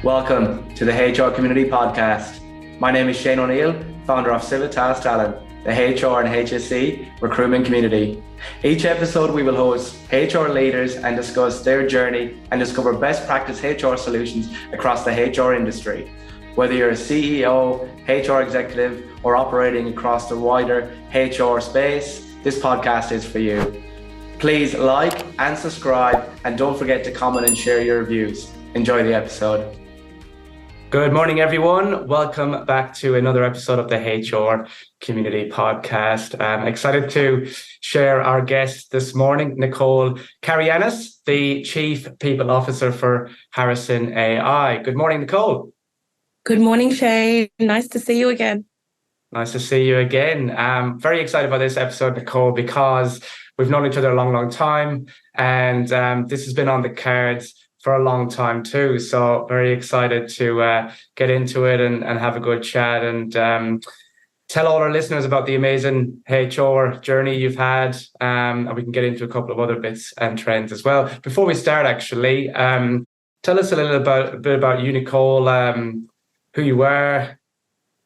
Welcome to the HR Community Podcast. My name is Shane O'Neill, founder of Civitas Talent, the HR and HSC recruitment community. Each episode we will host HR leaders and discuss their journey and discover best practice HR solutions across the HR industry. Whether you're a CEO, HR executive, or operating across the wider HR space, this podcast is for you. Please like and subscribe, and don't forget to comment and share your reviews. Enjoy the episode. Good morning, everyone. Welcome back to another episode of the HR Community Podcast. I'm excited to share our guest this morning, Nicole Karagiannis, the Chief People Officer for Harrison AI. Good morning, Nicole. Good morning, Shane. Nice to see you again. Nice to see you again. I'm very excited about this episode, Nicole, because we've known each other a long time, and this has been on the cards for a long time too. So very excited to get into it and have a good chat and tell all our listeners about the amazing HR journey you've had. And we can get into a couple of other bits and trends as well. Before we start, actually, tell us a bit about you, Nicole, who you are,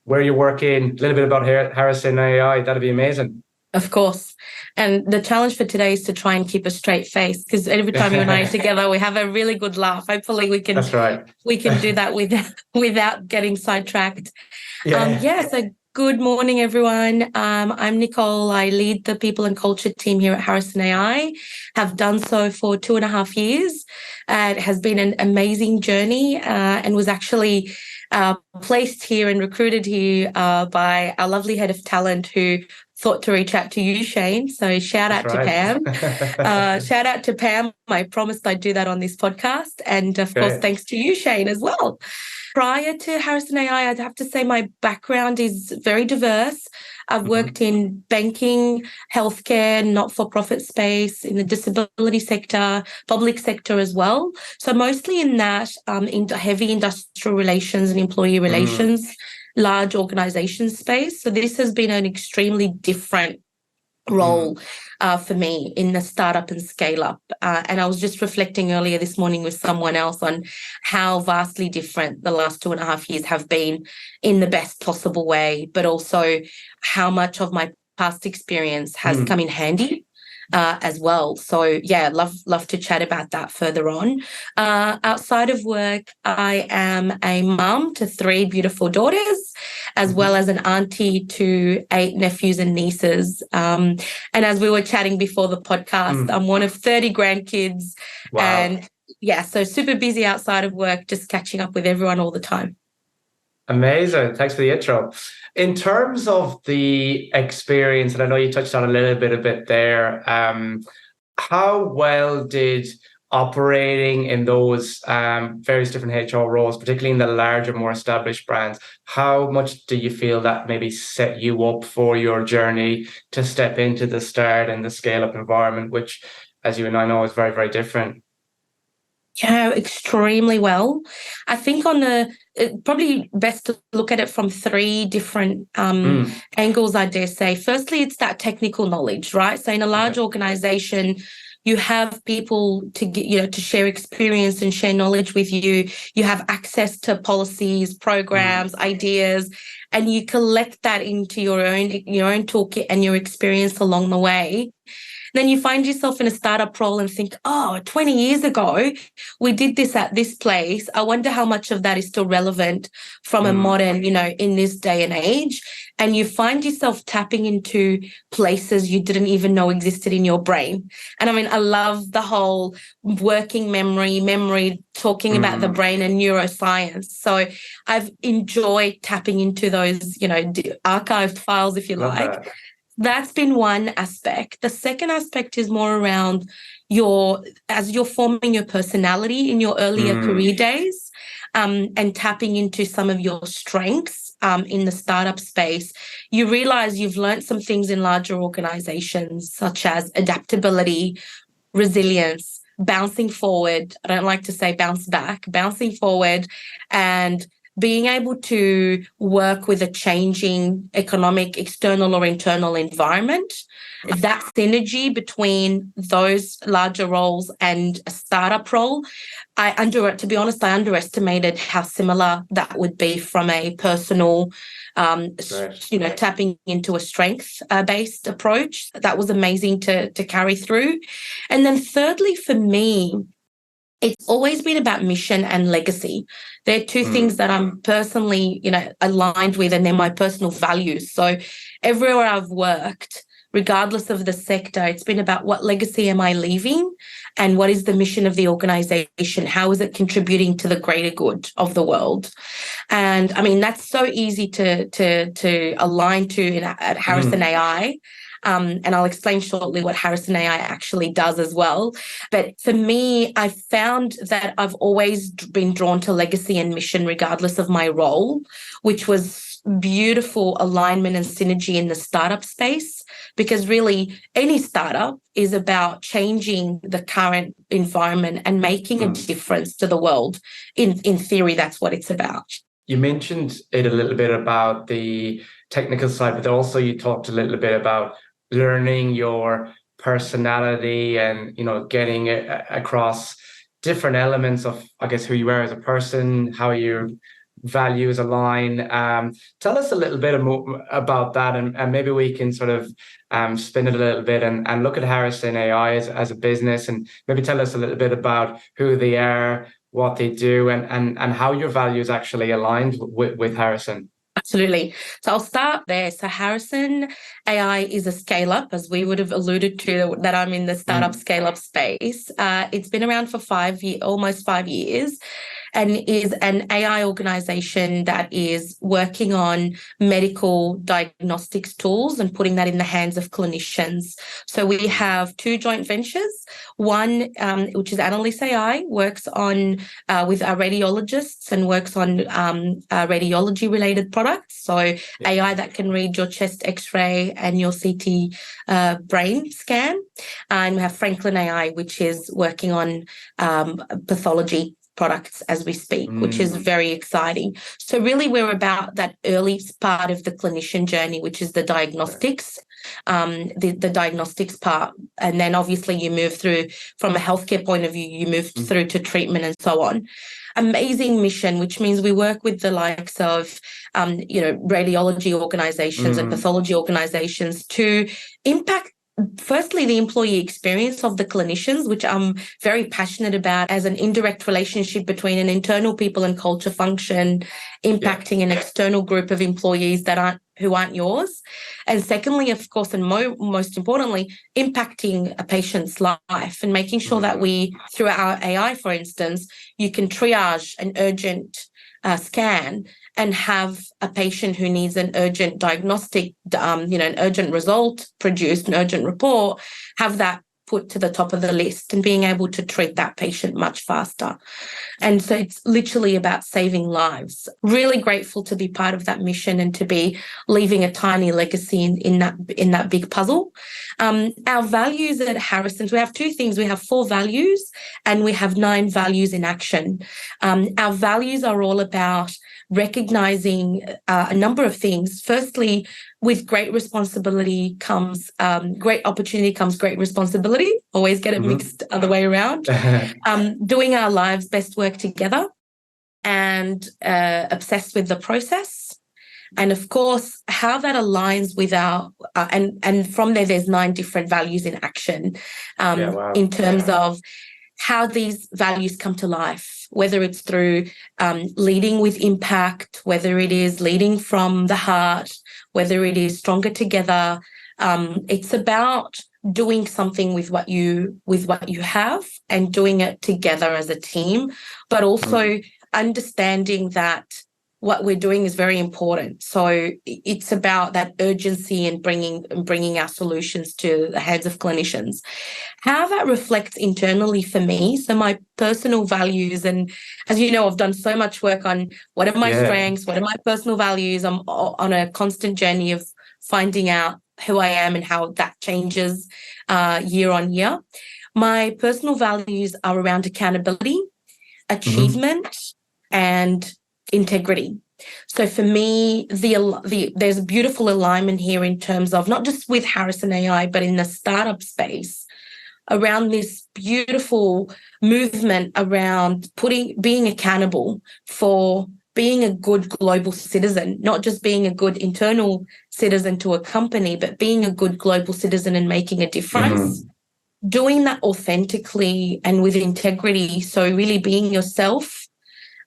where you're working, a little bit about Harrison AI. That'd be amazing. Of course. And the challenge for today is to try and keep a straight face, because every time you and I are together, we have a really good laugh. Hopefully we can. That's right. We can do that without getting sidetracked. Yeah. So good morning, everyone. I'm Nicole. I lead the people and culture team here at Harrison AI. Have done so for 2.5 years. It has been an amazing journey and was actually placed here and recruited here by our lovely head of talent who thought to reach out to you, Shane. So shout out to Pam. Shout out to Pam. I promised I'd do that on this podcast. And of course, thanks to you, Shane, as well. Prior to Harrison AI, I'd have to say my background is very diverse. I've worked in banking, healthcare, not-for-profit space, in the disability sector, public sector as well. So mostly in that, in heavy industrial relations and employee relations, large organization space. So this has been an extremely different role for me in the startup and scale up. And I was just reflecting earlier this morning with someone else on how vastly different the last 2.5 years have been in the best possible way, but also how much of my past experience has come in handy as well. So yeah, love to chat about that further on. Outside of work, I am a mum to 3 beautiful daughters, as well as an auntie to 8 nephews and nieces. And as we were chatting before the podcast, I'm one of 30 grandkids. Wow. And yeah, so super busy outside of work, just catching up with everyone all the time. Amazing. Thanks for the intro. In terms of the experience, and I know you touched on a bit there, how well did operating in those various different HR roles, particularly in the larger, more established brands, how much do you feel that maybe set you up for your journey to step into the start and the scale-up environment, which, as you and I know, is very, very different? Yeah, extremely well. I think probably best to look at it from 3 different angles, I dare say. Firstly, it's that technical knowledge, right? So in a large organization, you have people to share experience and share knowledge with you. You have access to policies, programs, ideas, and you collect that into your own toolkit and your experience along the way. Then you find yourself in a startup role and think, 20 years ago, we did this at this place. I wonder how much of that is still relevant from a modern, in this day and age. And you find yourself tapping into places you didn't even know existed in your brain. And I mean, I love the whole working memory, talking about the brain and neuroscience. So I've enjoyed tapping into those, archived files, if you like. That's been one aspect. The second aspect is more around as you're forming your personality in your earlier career days, and tapping into some of your strengths in the startup space. You realize you've learned some things in larger organizations, such as adaptability, resilience, bouncing forward. I don't like to say bounce back, bouncing forward, and being able to work with a changing economic, external or internal environment, that synergy between those larger roles and a startup role, to be honest, I underestimated how similar that would be from a personal, tapping into a strength-based approach. That was amazing to carry through. And then thirdly, for me, it's always been about mission and legacy. They're two things that I'm personally, aligned with, and they're my personal values. So everywhere I've worked, regardless of the sector, it's been about what legacy am I leaving and what is the mission of the organization? How is it contributing to the greater good of the world? And I mean, that's so easy to align to at Harrison AI. And I'll explain shortly what Harrison AI actually does as well. But for me, I found that I've always been drawn to legacy and mission, regardless of my role, which was beautiful alignment and synergy in the startup space, because really any startup is about changing the current environment and making a difference to the world. In theory, that's what it's about. You mentioned it a little bit about the technical side, but also you talked a little bit about learning your personality and, getting across different elements of, I guess, who you are as a person, how your values align. Tell us a little bit more about that, and maybe we can sort of spin it a little bit and look at Harrison AI as a business, and maybe tell us a little bit about who they are, what they do, and how your values actually aligned with Harrison. Absolutely. So I'll start there. So Harrison AI is a scale-up, as we would have alluded to, that I'm in the startup scale-up space. It's been around for almost 5 years, and is an AI organization that is working on medical diagnostics tools and putting that in the hands of clinicians. So we have 2 joint ventures. One, which is Analyst AI, works on with our radiologists and works on radiology-related products. So AI that can read your chest X-ray and your CT brain scan. And we have Franklin AI, which is working on pathology products as we speak, which is very exciting. So really we're about that early part of the clinician journey, which is the diagnostics, the diagnostics part. And then obviously you move through from a healthcare point of view, you move through to treatment and so on. Amazing mission, which means we work with the likes of, radiology organizations and pathology organizations to impact firstly, the employee experience of the clinicians, which I'm very passionate about as an indirect relationship between an internal people and culture function impacting an external group of employees who aren't yours. And secondly, of course, and most importantly, impacting a patient's life and making sure that we, through our AI, for instance, you can triage an urgent scan and have a patient who needs an urgent diagnostic, an urgent result produced, an urgent report, have that put to the top of the list and being able to treat that patient much faster. And so it's literally about saving lives. Really grateful to be part of that mission and to be leaving a tiny legacy in that big puzzle. Our values at Harrison, we have 2 things. We have 4 values and we have 9 values in action. Our values are all about recognizing a number of things. Firstly, with great responsibility comes great opportunity comes great responsibility. Always get it mixed other way around. Doing our lives' best work together and obsessed with the process. And of course, how that aligns with our, and from there's 9 different values in action in terms of how these values come to life, whether it's through leading with impact, whether it is leading from the heart, whether it is stronger together. It's about doing something with what you have and doing it together as a team, but also understanding that what we're doing is very important. So it's about that urgency and bringing our solutions to the hands of clinicians. How that reflects internally for me, so my personal values, and as you know, I've done so much work on what are my strengths, what are my personal values. I'm on a constant journey of finding out who I am and how that changes year on year. My personal values are around accountability, achievement, and integrity. So for me, there's a beautiful alignment here in terms of not just with Harrison AI, but in the startup space around this beautiful movement around being accountable for being a good global citizen, not just being a good internal citizen to a company, but being a good global citizen and making a difference. Doing that authentically and with integrity. So really being yourself.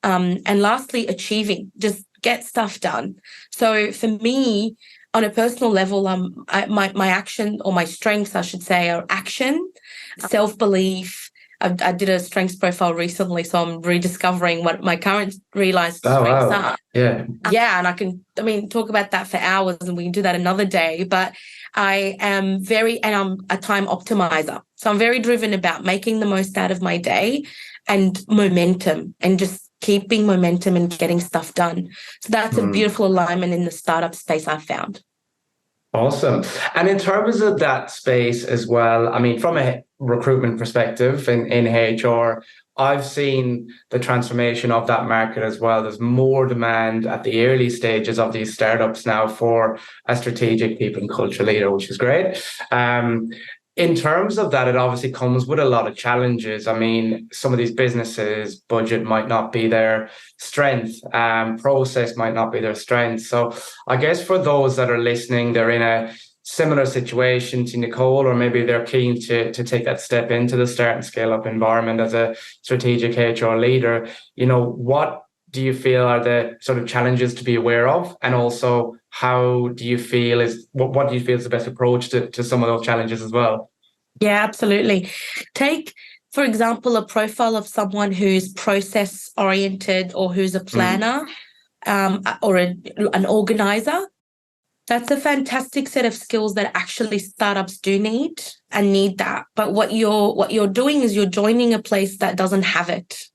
And lastly, achieving, just get stuff done. So for me, on a personal level, my action, or my strengths, I should say, are action, self-belief. I did a strengths profile recently, so I'm rediscovering what my current realized strengths are. Yeah, and I can, talk about that for hours, and we can do that another day. But I'm a time optimizer. So I'm very driven about making the most out of my day and momentum, and just keeping momentum and getting stuff done. So that's a beautiful alignment in the startup space I've found. Awesome. And in terms of that space as well, from a recruitment perspective in HR, I've seen the transformation of that market as well. There's more demand at the early stages of these startups now for a strategic people and culture leader, which is great. In terms of that, it obviously comes with a lot of challenges. Some of these businesses, budget might not be their strength, process might not be their strength. So I guess for those that are listening, they're in a similar situation to Nicole, or maybe they're keen to take that step into the start and scale up environment as a strategic HR leader. What do you feel are the sort of challenges to be aware of? And also, what do you feel is the best approach to some of those challenges as well? Yeah, absolutely. Take, for example, a profile of someone who's process oriented, or who's a planner, or an organizer. That's a fantastic set of skills that actually startups do need that. But what you're doing is you're joining a place that doesn't have it.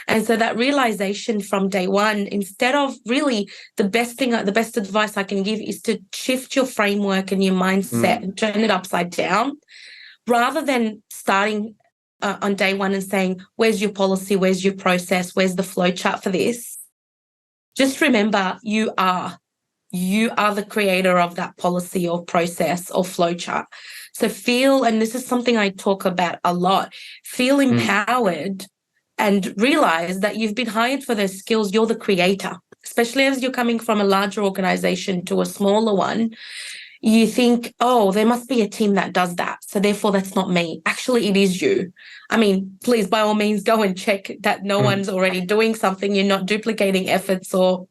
And so that realization from day one, instead of really the best advice I can give is to shift your framework and your mindset and turn it upside down, rather than starting on day one and saying, where's your policy, where's your process, where's the flow chart for this? Just remember, you are the creator of that policy or process or flow chart. So feel, and this is something I talk about a lot, feel empowered and realize that you've been hired for those skills. You're the creator, especially as you're coming from a larger organization to a smaller one. You think, oh, there must be a team that does that, so therefore that's not me. Actually, it is you. Please, by all means, go and check that no one's already doing something. You're not duplicating efforts or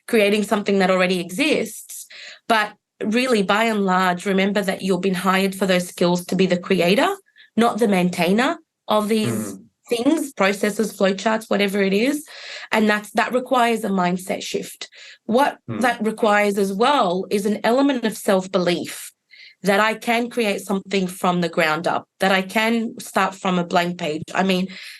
creating something that already exists. But really, by and large, remember that you've been hired for those skills to be the creator, not the maintainer of these things, processes, flowcharts, whatever it is. And that requires a mindset shift. What that requires as well is an element of self-belief that I can create something from the ground up, that I can start from a blank page.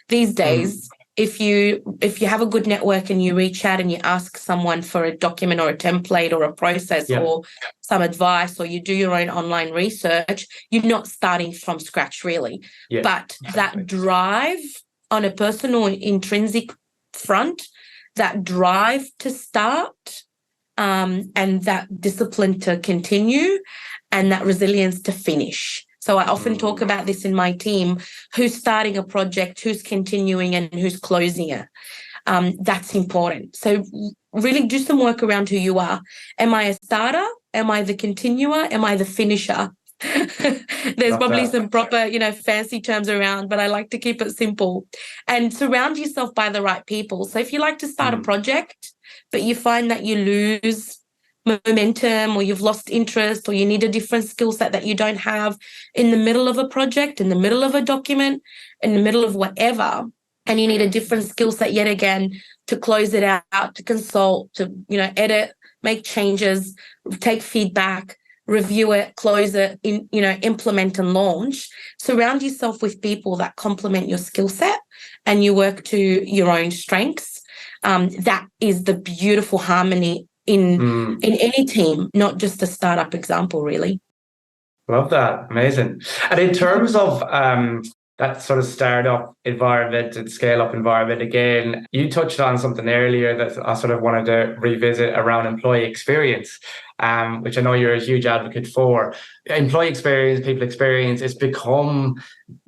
These days, if you have a good network and you reach out and you ask someone for a document or a template or a process or some advice, or you do your own online research, you're not starting from scratch really. But that drive on a personal intrinsic front, that drive to start, and that discipline to continue, and that resilience to finish. So I often talk about this in my team: who's starting a project, who's continuing, and who's closing it. That's important. So really do some work around who you are. Am I a starter? Am I the continuer? Am I the finisher? There's probably some proper, fancy terms around, but I like to keep it simple. And surround yourself by the right people. So if you like to start a project, but you find that you lose momentum, or you've lost interest, or you need a different skill set that you don't have in the middle of a project, in the middle of a document, in the middle of whatever, and you need a different skill set yet again to close it out, to consult, to edit, make changes, take feedback, review it, close it, implement and launch. Surround yourself with people that complement your skill set and you work to your own strengths. That is the beautiful harmony in any team, not just a startup example, really. Love that. Amazing. And in terms of that sort of startup environment and scale up environment again. You touched on something earlier that I sort of wanted to revisit around employee experience, which I know you're a huge advocate for. Employee experience, people experience, it's become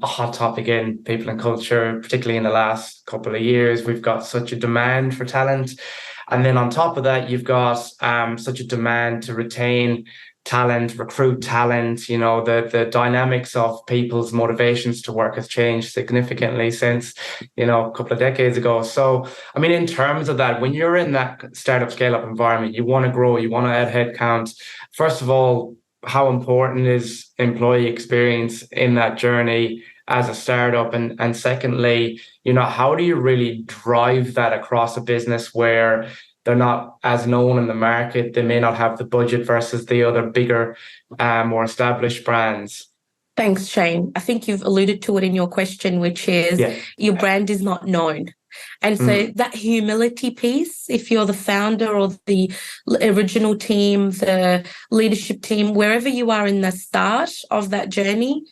a hot topic in people and culture, particularly in the last couple of years. We've got such a demand for talent. And then on top of that, you've got such a demand to retain talent, recruit talent. The dynamics of people's motivations to work has changed significantly since, a couple of decades ago. So, I mean, in terms of that, when you're in that startup scale-up environment, you want to grow, you want to add headcount. First of all, how important is employee experience in that journey as a startup? And secondly, how do you really drive that across a business where they're not as known in the market? They may not have the budget versus the other bigger, more established brands. Thanks, Shane. I think you've alluded to it in your question, which is your brand is not known. And so that humility piece, if you're the founder or the original team, the leadership team, wherever you are in the start of that journey,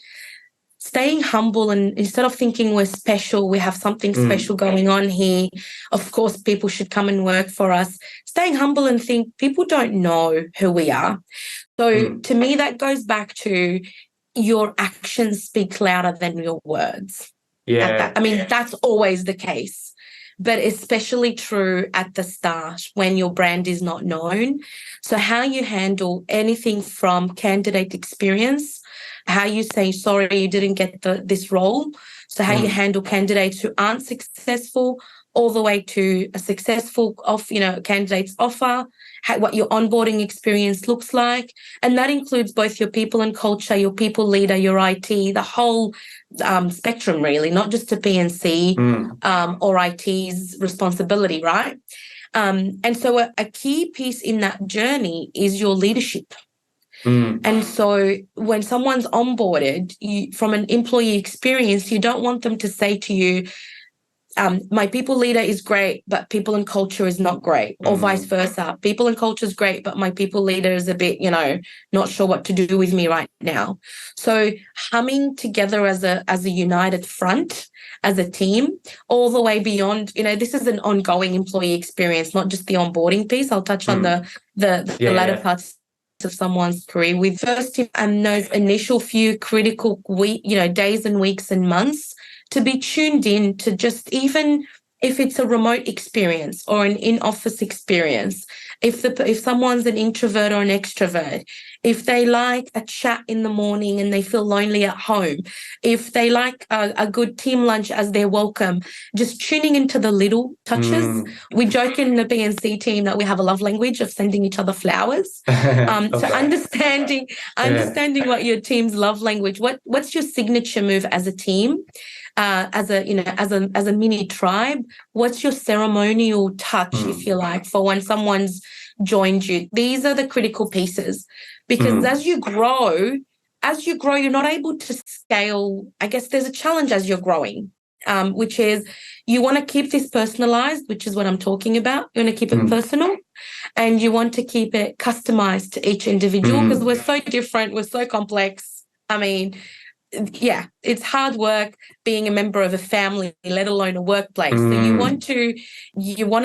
staying humble, and instead of thinking we're special, we have something special going on here, of course, people should come and work for us. Staying humble and think people don't know who we are. So to me, that goes back to your actions speak louder than your words. Yeah. I mean, that's always the case, but especially true at the start when your brand is not known. So how you handle anything from candidate experience, how you say, sorry, you didn't get this role. So how you handle candidates who aren't successful, all the way to a successful candidate's offer, what your onboarding experience looks like. And that includes both your people and culture, your people leader, your IT, the whole spectrum, really, not just a PNC or IT's responsibility, right? And so a key piece in that journey is your leadership. And so when someone's onboarded, from an employee experience, you don't want them to say to you, my people leader is great, but people and culture is not great, or vice versa. People and culture is great, but my people leader is a bit, not sure what to do with me right now. So humming together as a united front, as a team, all the way beyond, this is an ongoing employee experience, not just the onboarding piece. I'll touch on the latter parts of someone's career with first and those initial few critical days and weeks and months to be tuned in to, just even if it's a remote experience or an in-office experience, if someone's an introvert or an extrovert, if they like a chat in the morning and they feel lonely at home, if they like a good team lunch as their welcome, just tuning into the little touches. We joke in the BNC team that we have a love language of sending each other flowers. So understanding what your team's love language, what's your signature move as a team? As a mini tribe, what's your ceremonial touch, if you like, for when someone's joined you? These are the critical pieces, because as you grow, you're not able to scale. I guess there's a challenge as you're growing, which is you want to keep this personalized, which is what I'm talking about. You want to keep it personal, and you want to keep it customized to each individual, because we're so different, we're so complex. I mean, it's hard work being a member of a family, let alone a workplace. So you want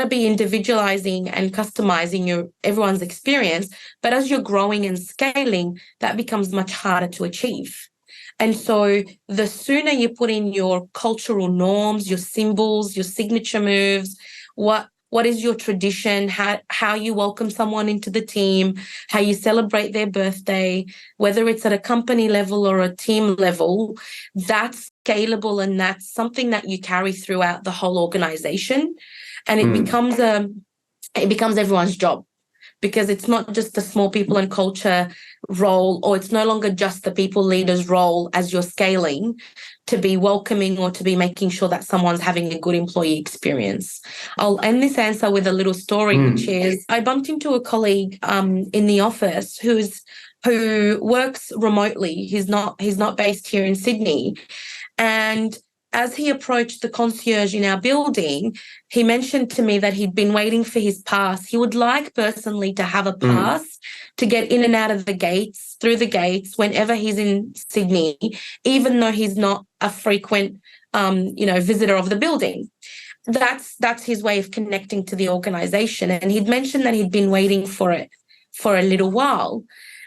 to be individualizing and customizing everyone's experience. But as you're growing and scaling, that becomes much harder to achieve. And so the sooner you put in your cultural norms, your symbols, your signature moves, what is your tradition, how you welcome someone into the team, how you celebrate their birthday, whether it's at a company level or a team level, that's scalable, and that's something that you carry throughout the whole organization. And it becomes everyone's job, because it's not just a small people and culture role, or it's no longer just the people leader's role as you're scaling to be welcoming or to be making sure that someone's having a good employee experience. I'll end this answer with a little story, which is I bumped into a colleague in the office who works remotely. He's not based here in Sydney. And as he approached the concierge in our building, he mentioned to me that he'd been waiting for his pass. He would like personally to have a pass to get in and out of the gates, through the gates, whenever he's in Sydney, even though he's not a frequent, visitor of the building. That's his way of connecting to the organization. And he'd mentioned that he'd been waiting for it for a little while.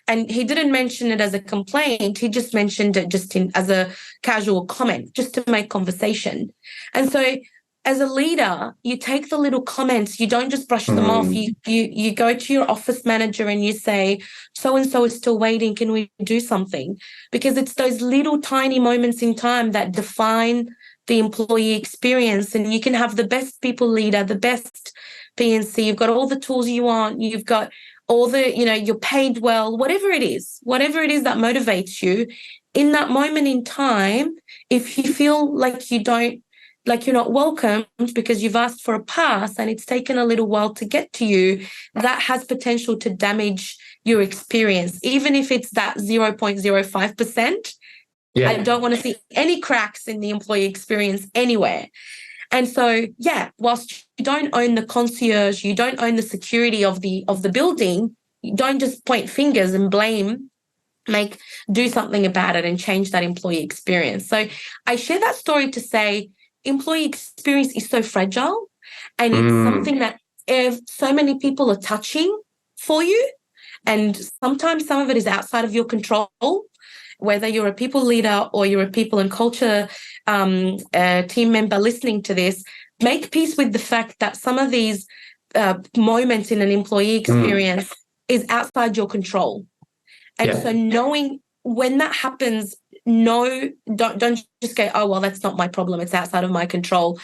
And he didn't mention it as a complaint. He just mentioned it as a casual comment, just to make conversation. And so as a leader, you take the little comments, you don't just brush them off. You go to your office manager and you say, so-and-so is still waiting. Can we do something? Because it's those little tiny moments in time that define the employee experience. And you can have the best people leader, the best PNC. You've got all the tools you want. You've got all the, you're paid well, whatever it is that motivates you in that moment in time. If you feel like you're not welcomed because you've asked for a pass and it's taken a little while to get to you, that has potential to damage your experience, even if it's that 0.05%. Yeah. I don't want to see any cracks in the employee experience anywhere. And so, whilst you don't own the concierge, you don't own the security of the building, you don't just point fingers and blame, do something about it and change that employee experience. So I share that story to say employee experience is so fragile, and it's something that so many people are touching for you. And sometimes some of it is outside of your control. Whether you're a people leader or you're a people and culture team member listening to this, make peace with the fact that some of these moments in an employee experience is outside your control. And so knowing when that happens, don't just go, oh, well, that's not my problem. It's outside of my control.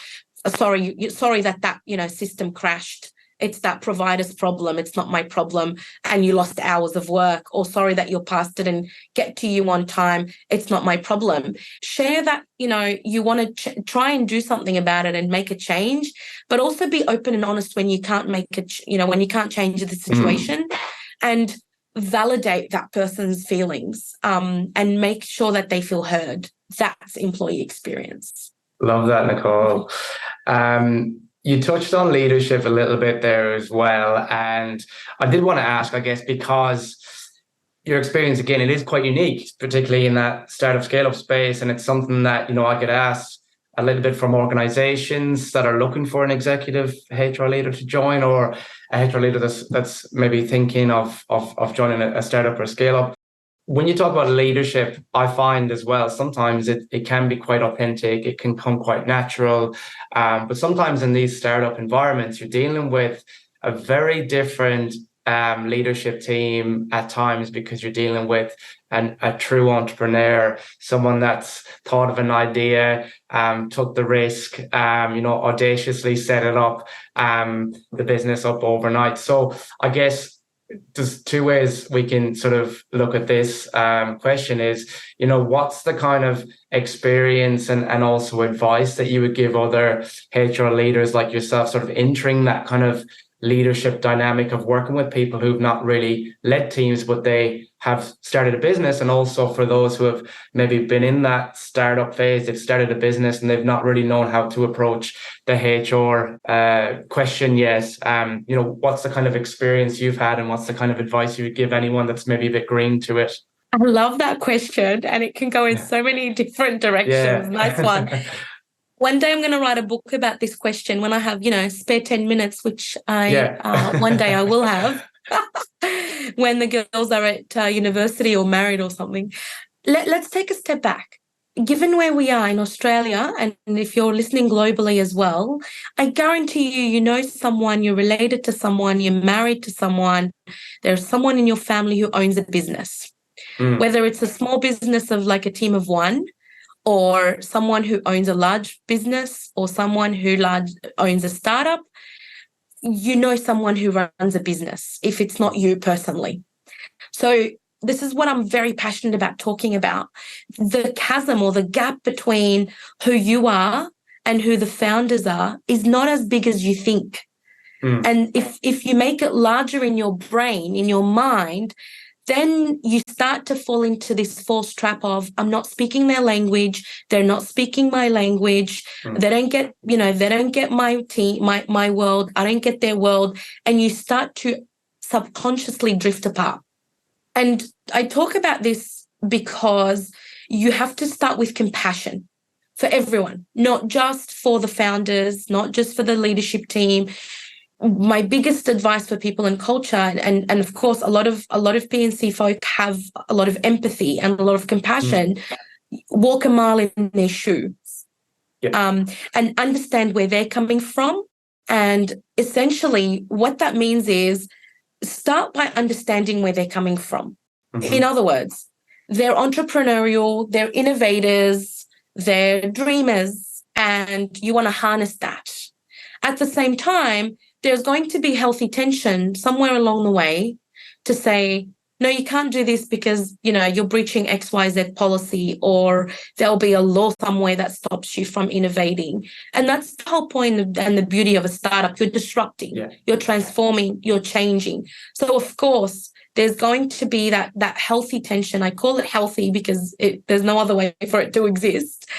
Sorry that system crashed. It's that provider's problem. It's not my problem. And you lost hours of work. Or sorry that your pass didn't get to you on time. It's not my problem. Share that, you want to try and do something about it and make a change, but also be open and honest when you can't when you can't change the situation, and validate that person's feelings and make sure that they feel heard. That's employee experience. Love that, Nicole. You touched on leadership a little bit there as well. And I did want to ask, I guess, because your experience, again, it is quite unique, particularly in that startup scale-up space. And it's something that, I get asked a little bit from organizations that are looking for an executive HR leader to join, or a HR leader that's maybe thinking of joining a startup or a scale-up. When you talk about leadership, I find as well, sometimes it can be quite authentic. It can come quite natural. But sometimes in these startup environments, you're dealing with a very different leadership team at times, because you're dealing with a true entrepreneur, someone that's thought of an idea, took the risk, audaciously set it up, the business up overnight. So I guess there's two ways we can sort of look at this question is, what's the kind of experience and also advice that you would give other HR leaders like yourself, sort of entering that kind of leadership dynamic of working with people who've not really led teams, but they have started a business. And also for those who have maybe been in that startup phase, they've started a business and they've not really known how to approach the HR question yet. What's the kind of experience you've had, and what's the kind of advice you would give anyone that's maybe a bit green to it? I love that question, and it can go in so many different directions. Yeah. Nice one. One day I'm going to write a book about this question when I have, spare 10 minutes, which one day I will have when the girls are at university or married or something. Let's take a step back. Given where we are in Australia, and if you're listening globally as well, I guarantee you know someone, you're related to someone, you're married to someone, there's someone in your family who owns a business. Whether it's a small business of like a team of one, or someone who owns a large business, or someone who owns a startup, someone who runs a business, if it's not you personally. So this is what I'm very passionate about talking about. The chasm or the gap between who you are and who the founders are is not as big as you think. And if you make it larger in your brain, in your mind, then you start to fall into this false trap of, I'm not speaking their language, they're not speaking my language, they don't get, they don't get my team, my world, I don't get their world, and you start to subconsciously drift apart. And I talk about this because you have to start with compassion for everyone, not just for the founders, not just for the leadership team. My biggest advice for people in culture, and of course, a lot of PNC folk have a lot of empathy and a lot of compassion. Walk a mile in their shoes, and understand where they're coming from. And essentially, what that means is start by understanding where they're coming from. In other words, they're entrepreneurial, they're innovators, they're dreamers, and you want to harness that. At the same time, there's going to be healthy tension somewhere along the way to say, no, you can't do this because, you're breaching XYZ policy, or there'll be a law somewhere that stops you from innovating. And that's the whole point and the beauty of a startup. You're disrupting, you're transforming, you're changing. So, of course, there's going to be that healthy tension. I call it healthy because there's no other way for it to exist.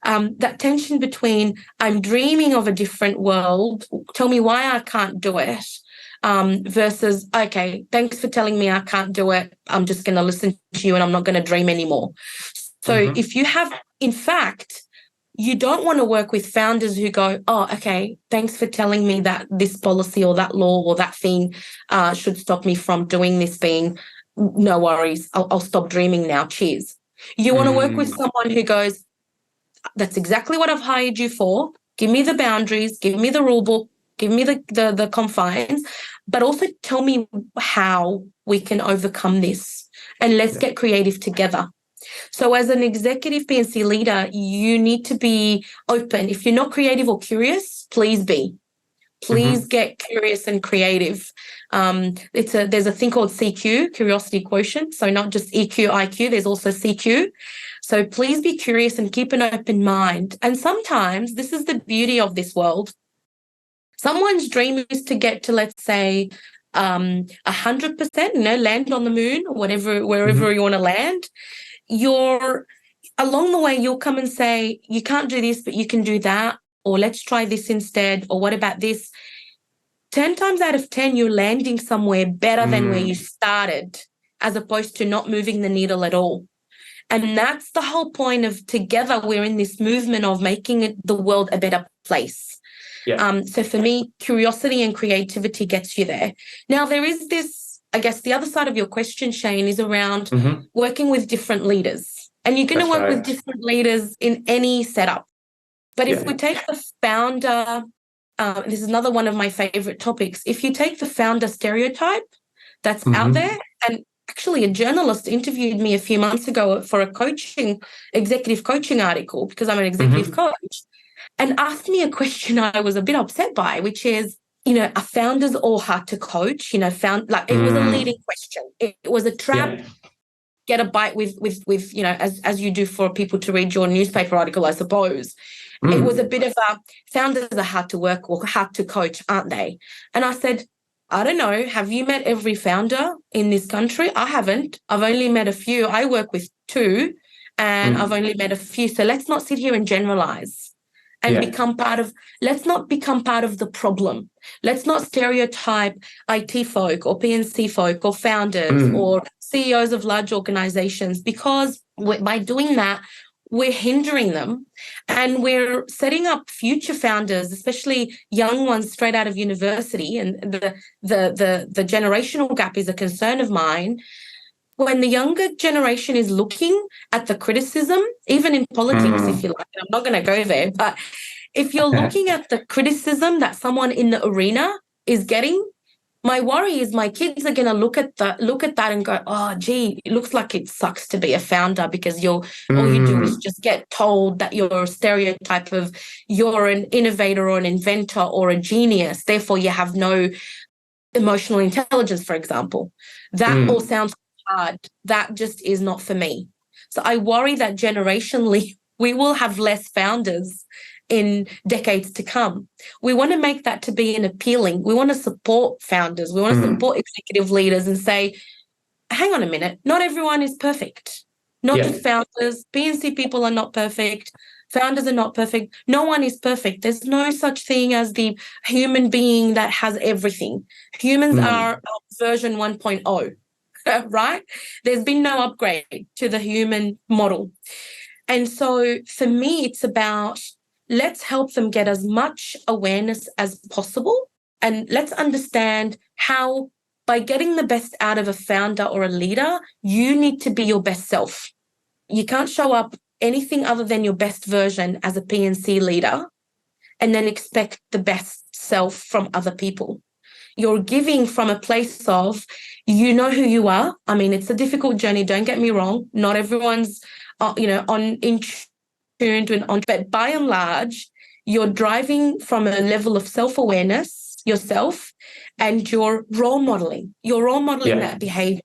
That tension between, I'm dreaming of a different world, tell me why I can't do it, versus, okay, thanks for telling me I can't do it, I'm just going to listen to you and I'm not going to dream anymore. So if you have, in fact, you don't want to work with founders who go, oh, okay, thanks for telling me that this policy or that law or that thing should stop me from doing this thing. No worries, I'll stop dreaming now, cheers. You want to work with someone who goes, that's exactly what I've hired you for. Give me the boundaries, give me the rule book, give me the confines, but also tell me how we can overcome this, and let's get creative together. So as an executive PNC leader, you need to be open. If you're not creative or curious, please be. Please get curious and creative. There's a thing called CQ, curiosity quotient. So not just EQ, IQ, there's also CQ. So please be curious and keep an open mind. And sometimes this is the beauty of this world. Someone's dream is to get to, let's say, 100%, land on the moon or wherever you want to land. Along the way, you'll come and say, you can't do this, but you can do that. Or let's try this instead. Or what about this? 10 times out of 10, you're landing somewhere better than where you started, as opposed to not moving the needle at all. And that's the whole point of together, we're in this movement of making the world a better place. So for me, curiosity and creativity gets you there. Now, there is this, I guess the other side of your question, Shane, is around working with different leaders. And you're going to work with different leaders in any setup. But if we take the founder, this is another one of my favorite topics. If you take the founder stereotype that's out there, and actually a journalist interviewed me a few months ago for a executive coaching article, because I'm an executive coach, and asked me a question I was a bit upset by, which is, are founders all hard to coach? It was a leading question. It was a trap. Get a bite with as you do for people to read your newspaper article, I suppose. It was a bit of a, founders are hard to work or hard to coach, aren't they? And I said, I don't know. Have you met every founder in this country? I haven't. I've only met a few. I work with 2 and I've only met a few. So let's not sit here and generalize and let's not become part of the problem. Let's not stereotype IT folk or PNC folk or founders or CEOs of large organizations, because by doing that, we're hindering them, and we're setting up future founders, especially young ones straight out of university. And the generational gap is a concern of mine. When the younger generation is looking at the criticism, even in politics, if you like, I'm not going to go there, but if you're looking at the criticism that someone in the arena is getting, my worry is my kids are going to look at that and go, oh, gee, it looks like it sucks to be a founder, because all you do is just get told that you're a stereotype of you're an innovator or an inventor or a genius. Therefore, you have no emotional intelligence, for example. That all sounds hard. That just is not for me. So I worry that generationally, we will have less founders in decades to come. We want to make that to be an appealing. We want to support founders. We want to support executive leaders and say, hang on a minute, not everyone is perfect. Not Yeah. just founders. PNC people are not perfect. Founders are not perfect. No one is perfect. There's no such thing as the human being that has everything. Humans are version 1.0, right? There's been no upgrade to the human model. And so for me, it's about let's help them get as much awareness as possible. And let's understand how, by getting the best out of a founder or a leader, you need to be your best self. You can't show up anything other than your best version as a PNC leader and then expect the best self from other people. You're giving from a place of, you know who you are. I mean, it's a difficult journey. Don't get me wrong. Not everyone's, in tuned and on, but by and large, you're driving from a level of self-awareness yourself, and you're role modeling. You're role modeling that behavior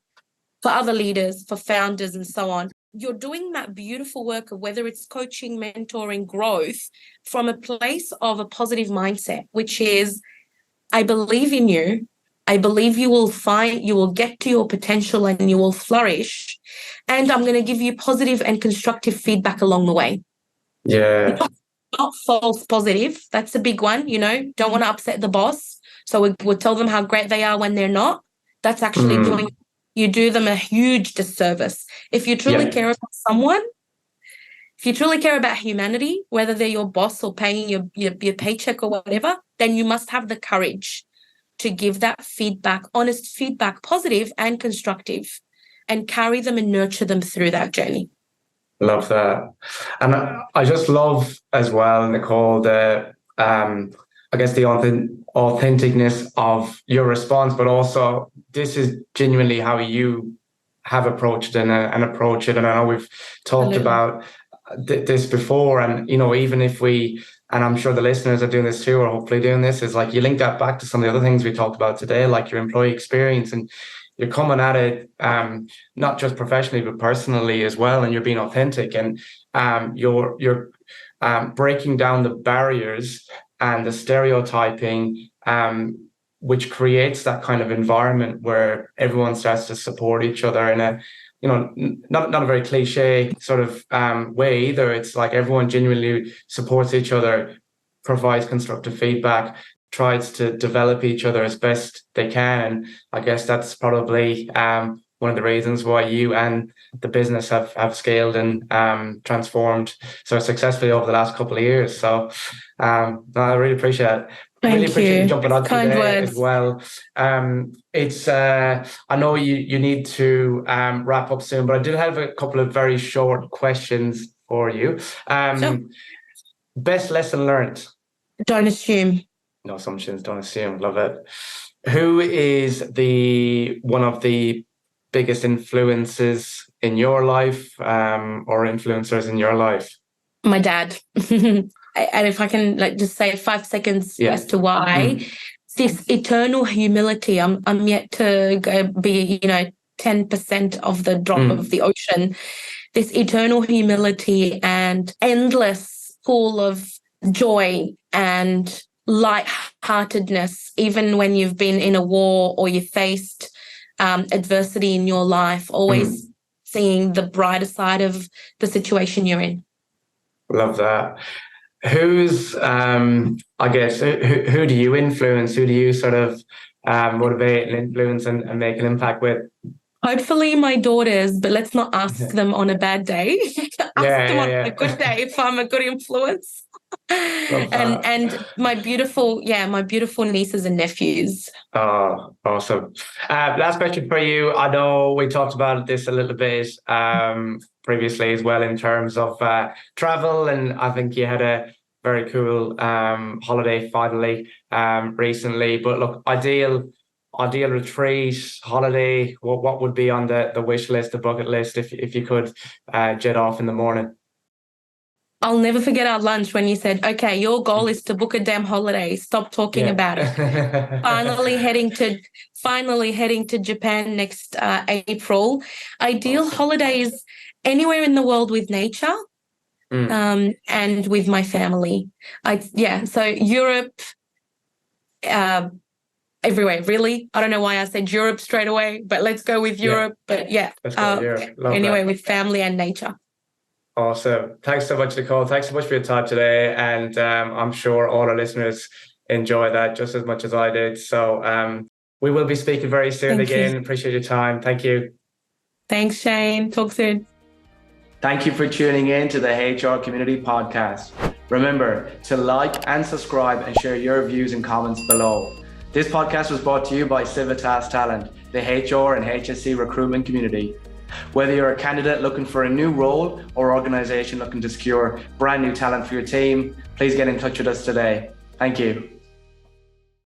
for other leaders, for founders, and so on. You're doing that beautiful work of whether it's coaching, mentoring, growth from a place of a positive mindset, which is, I believe in you. I believe you will get to your potential and you will flourish. And I'm going to give you positive and constructive feedback along the way. Yeah. Not false positive. That's a big one, don't want to upset the boss. So we'll tell them how great they are when they're not. That's actually you do them a huge disservice. If you truly care about someone, if you truly care about humanity, whether they're your boss or paying your paycheck or whatever, then you must have the courage to give that feedback, honest feedback, positive and constructive, and carry them and nurture them through that journey. Love that. And I just love as well, Nicole, the I guess the authenticness of your response, but also this is genuinely how you have approached it and approach it. And I know we've talked about this before, and even if we, and I'm sure the listeners are doing this too, or hopefully doing this, is like you link that back to some of the other things we talked about today, like your employee experience, and you're coming at it not just professionally but personally as well, and you're being authentic, and you're breaking down the barriers and the stereotyping, which creates that kind of environment where everyone starts to support each other in a not a very cliche sort of way either. It's like everyone genuinely supports each other, provides constructive feedback, tries to develop each other as best they can. And I guess that's probably one of the reasons why you and the business have scaled and transformed so successfully over the last couple of years. So I really appreciate it. Really appreciate you jumping on today as well. It's I know you need to wrap up soon, but I did have a couple of very short questions for you. Sure. Best lesson learned? Don't assume. No assumptions, don't assume. Love it. Who is one of the biggest influences in your life, or influencers in your life? My dad. And if I can just say 5 seconds as to why, this eternal humility. I'm yet to go be 10% of the drop of the ocean. This eternal humility and endless pool of joy and lightheartedness, even when you've been in a war or you faced adversity in your life, always seeing the brighter side of the situation you're in. Love that. Who's, I guess, who do you influence? Who do you sort of motivate and influence and make an impact with? Hopefully my daughters, but let's not ask them on a bad day. Ask them on a good day if I'm a good influence. And my beautiful nieces and nephews. Oh, awesome. Last question for you. I know we talked about this a little bit previously as well in terms of travel, and I think you had a very cool holiday finally recently. But look, ideal retreat, holiday, what would be on the wish list, the bucket list, if you could jet off in the morning? I'll never forget our lunch when you said, okay, your goal is to book a damn holiday. Stop talking about it. Finally heading to Japan next April. Ideal holidays anywhere in the world with nature and with my family. So Europe, everywhere, really. I don't know why I said Europe straight away, but let's go with Europe. But anyway, with family and nature. Awesome. Thanks so much, Nicole. Thanks so much for your time today. And I'm sure all our listeners enjoy that just as much as I did. So we will be speaking very soon again. Appreciate your time. Thank you. Thanks, Shane. Talk soon. Thank you for tuning in to the HR Community Podcast. Remember to like and subscribe and share your views and comments below. This podcast was brought to you by Civitas Talent, the HR and HSC recruitment community. Whether you're a candidate looking for a new role or organization looking to secure brand new talent for your team, please get in touch with us today. Thank you.